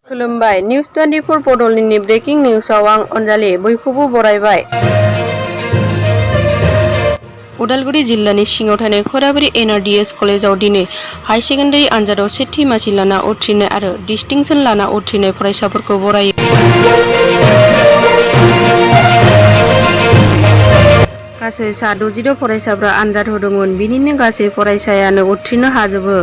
खुलुमबाय news 24 बड'लेण्डनि breaking निउसाव आं अनजालि बयखौबो बरायबाय। उदालगुरि जिल्लानि सिङाव थानाय खराबारि NRDS कलेजाव दिनै हाई सेकेन्डारि आनजादाव सेथि मासि लाना उथ्रिनाय आरो डिस्टिंसन लाना उथ्रिनाय फरायसाफोरखौ बरायो। गासै सा 66 फरायसाफ्रा आनजाद होदोंमोन। बिनिनो गासै फरायसायानो उथ्रिनो हाजोबो।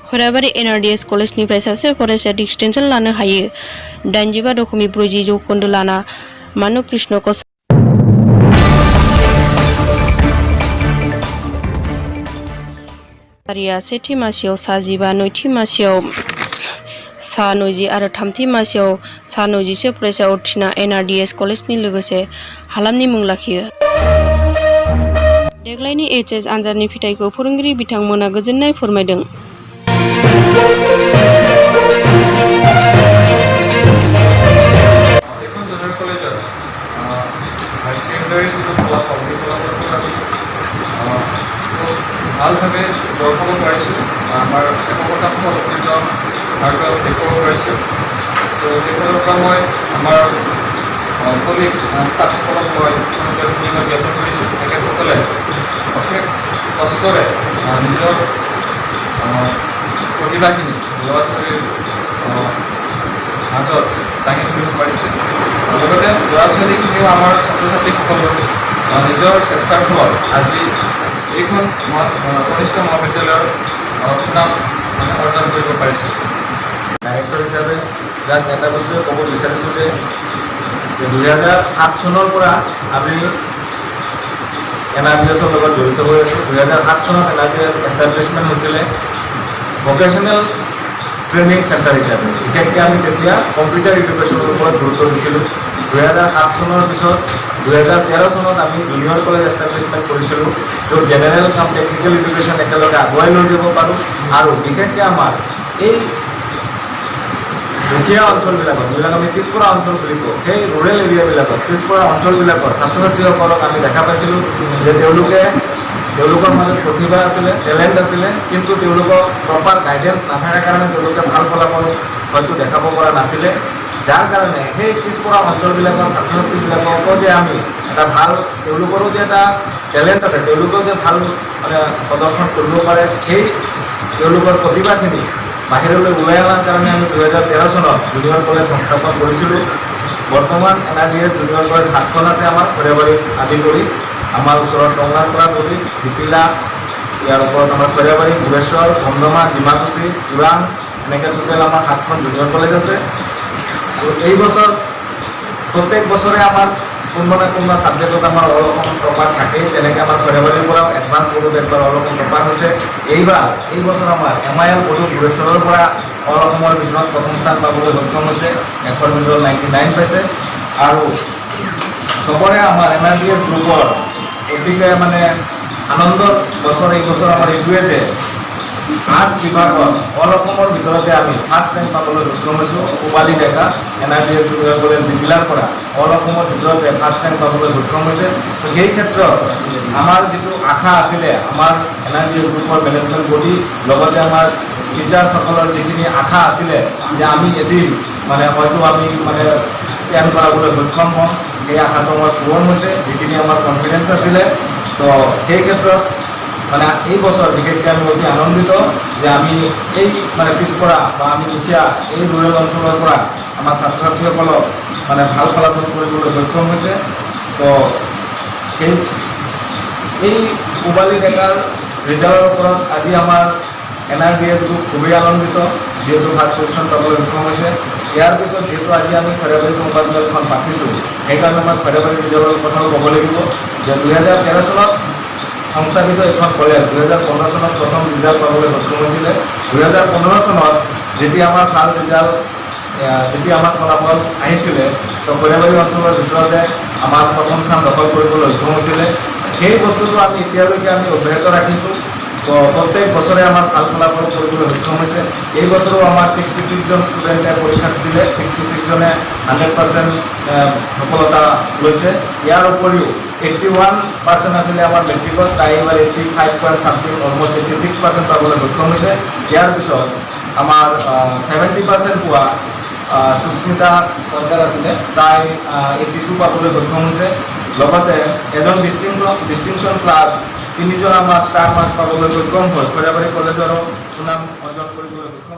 खराबारि NRDS कलेजनिफ्राय सासे फरायसाया डिस्टिंसन लानो हायो। 85.40 जौखोन्दो लाना मानु कृष्ण कसारिया सेथि मासियाव सा 15, नैथि मासियाव सा 90 आरो थामथि मासियाव सा 91 फरायसा उथ्रिना NRDS कलेजनि लोगोसे हालामनि मुं लाखियो। देग्लायनि HS आनजादनि फिथाइखौ फोरोंगिरि बिथांमोना गोजोननाय फोरमायदों। এখন জুনিয়ৰ কলেজত হাই ছেকেণ্ডাৰী যিটো ফলাফল সেই ফলাফলটো আমি ভালভাৱে দৰ্শাব পাৰিছোঁ। আমাৰ 100% উত্তীৰ্ণ ভালকৈ দেখুৱাব পাৰিছোঁ। চ' সেইফালৰ পৰা মই আমাৰ কলিগছ ষ্টাফসকলক মই ধন্যবাদ জ্ঞাপন কৰিছোঁ। তেখেতসকলে অশেষ কষ্টৰে নিজৰ প্ৰতিভাখিনি ল'ৰা ছোৱালীৰ মাজত দাঙি ধৰিব পাৰিছে। লগতে ল'ৰা ছোৱালীখিনিও আমাৰ ছাত্ৰ ছাত্ৰীসকলৰ নিজৰ চেষ্টাৰ ফলত আজি এইখন কনিষ্ঠ মহাবিদ্যালয়ৰ সুনাম অৰ্জন কৰিব পাৰিছে। ডাইৰেক্টৰ হিচাপে জাষ্ট এটা বস্তুৱে ক'ব বিচাৰিছোঁ যে 2007 চনৰ পৰা আমি NRDSৰ লগত জড়িত হৈ আছোঁ। 2007 চনত NRDS এষ্টাব্লিছমেণ্ট হৈছিলে ভকেশ্যনেল ট্ৰেইনিং চেণ্টাৰ হিচাপে। বিশেষকৈ আমি তেতিয়া কম্পিউটাৰ এডুকেশ্যনৰ ওপৰত গুৰুত্ব দিছিলোঁ। 2007 চনৰ পিছত 2013 চনত আমি জুনিয়ৰ কলেজ এষ্টাব্লিছমেণ্ট কৰিছিলোঁ, য'ত জেনেৰেল কাম টেকনিকেল এডুকেশ্যন একেলগে আগুৱাই লৈ যাব পাৰোঁ। আৰু বিশেষকৈ আমাৰ এই দুখীয়া অঞ্চলবিলাকত, যিবিলাক আমি পিছপৰা অঞ্চল বুলি কওঁ, সেই ৰুৰেল এৰিয়াবিলাকত পিছপৰা অঞ্চলবিলাকৰ ছাত্ৰ ছাত্ৰীসকলক আমি দেখা পাইছিলোঁ যে তেওঁলোকৰ মাজত প্ৰতিভা আছিলে, টেলেণ্ট আছিলে, কিন্তু তেওঁলোকক প্ৰপাৰ গাইডেন্স নাথাকাৰ কাৰণে তেওঁলোকে ভাল ফলাফল হয়তো দেখাব পৰা নাছিলে। যাৰ কাৰণে সেই পিছপৰা অঞ্চলবিলাকৰ ছাত্ৰ ছাত্ৰীবিলাককো যে আমি এটা ভাল, তেওঁলোকৰো যে এটা টেলেণ্ট আছে, তেওঁলোকেও যে ভাল প্ৰদৰ্শন কৰিব পাৰে, সেই তেওঁলোকৰ প্ৰতিভাখিনি বাহিৰলৈ ওলাই অনাৰ কাৰণে আমি 2013 চনত জুনিয়ৰ কলেজ সংস্থাপন কৰিছিলোঁ। বৰ্তমান NRDS জুনিয়ৰ কলেজ 7খন আছে আমাৰ খৰিয়াবাৰীত আদি কৰি। আমাৰ ওচৰত টংগাৰ পৰা ধৰি ডিপিলা, ইয়াৰ ওপৰত আমাৰ খৰিয়াবাৰী, ভুৱেশ্বৰ, ধমধমা, ডিমাকুচি, ওৰাং, এনেকৈ টোটেল আমাৰ 7খন জুনিয়ৰ কলেজ আছে। চ' এই বছৰ প্ৰত্যেক বছৰে আমাৰ কোনোবা ছাবজেক্টত আমাৰ অল অসম টপাৰ থাকেই। যেনেকৈ আমাৰ খৰিয়াবাৰীৰ পৰাও এডভান্স বৰ্ডত একবাৰ অল অসম টপাৰ হৈছে। এই বছৰ আমাৰ MIL বড়ো ভুৱেশ্বৰৰ পৰা অল অসমৰ ভিতৰত প্ৰথম স্থান পাবলৈ সক্ষম হৈছে, 100ৰ ভিতৰত 99 পাইছে। আৰু চবৰে আমাৰ NRDS গ্ৰুপৰ অতিকে আনন্দৰ বছৰ এই বছৰ আমাৰ এইটোৱে যে আৰ্টছ বিভাগত অল অসমৰ ভিতৰতে আমি ফাৰ্ষ্ট ৰেংক পাবলৈ সক্ষম হৈছোঁ। পূবালী ডেকা NRDS জুনিয়ৰ কলেজ ডিপিলাৰ পৰা অল অসমৰ ভিতৰতে ফাৰ্ষ্ট ৰেংক পাবলৈ সক্ষম হৈছে। তো সেই ক্ষেত্ৰত আমাৰ যিটো আশা আছিলে, আমাৰ NRDS গ্ৰুপৰ মেনেজমেণ্ট বডি লগতে আমাৰ টিচাৰ্ছসকলৰ যিখিনি আশা আছিলে যে আমি এদিন হয়তো আমি ষ্টেণ্ড কৰাবলৈ সক্ষম হ'ম, সেই আশাটো আমাৰ পূৰণ হৈছে। যিখিনি আমাৰ কনফিডেঞ্চ আছিলে, তো সেই ক্ষেত্ৰত এই বছৰ বিশেষকৈ আমি অতি আনন্দিত যে আমি এই পিছপৰা বা আমি দুখীয়া এই ৰুৰেল অঞ্চলৰ পৰা আমাৰ ছাত্ৰ ছাত্ৰীসকলক ভাল ফলাফল কৰিবলৈ সক্ষম হৈছে। তো এই পূবালী ডেকাৰ ৰিজাল্টৰ ওপৰত আজি আমাৰ NRDS গ্ৰুপ খুবেই আনন্দিত, যিহেতু ফাৰ্ষ্ট পজিশ্যন পাবলৈ সক্ষম হৈছে। ইয়াৰ পিছত যিহেতু আজি আমি খৰিয়াবাৰী সংবাদমেলখন পাতিছোঁ, সেইকাৰণে মই খৰিয়াবাৰী ৰিজাল্টৰ কথাও ক'ব লাগিব যে 2013 চনত সংস্থাপিত এখন কলেজ 2015 চনত প্ৰথম ৰিজাল্ট পাবলৈ সক্ষম হৈছিলে। 2015 চনত যেতিয়া আমাৰ ভাল ৰিজাল্ট, যেতিয়া আমাৰ ফলাফল আহিছিলে, তো খৰিয়াবাৰী অঞ্চলৰ ভিতৰতে আমাৰ প্ৰথম স্থান দখল কৰিবলৈ সক্ষম হৈছিলে। সেই বস্তুটো আমি এতিয়ালৈকে অব্যাহত ৰাখিছোঁ। তো প্ৰত্যেক বছৰে আমাৰ ভাল ফলাফল কৰিবলৈ সক্ষম হৈছে। এই বছৰো আমাৰ 66জন ষ্টুডেণ্টে পৰীক্ষা দিছিলে, 66জনে 100% সফলতা লৈছে। ইয়াৰ উপৰিও 81% আছিলে আমাৰ মেট্ৰিকত, তাই এইবাৰ 85.something অলমষ্ট 86% পাবলৈ সক্ষম হৈছে। ইয়াৰ পিছত আমাৰ 70% পোৱা সুস্মিতা চৰকাৰ আছিলে, তাই 82 পাবলৈ সক্ষম হৈছে। লগতে এজন ডিষ্টিংশ্যন প্লাছ 3জন আমাৰ ষ্টাৰ মাৰ্ক পাবলৈ সক্ষম হয়, খৰিয়াবাৰী কলেজৰো সুনাম অৰ্জন কৰিবলৈ সক্ষম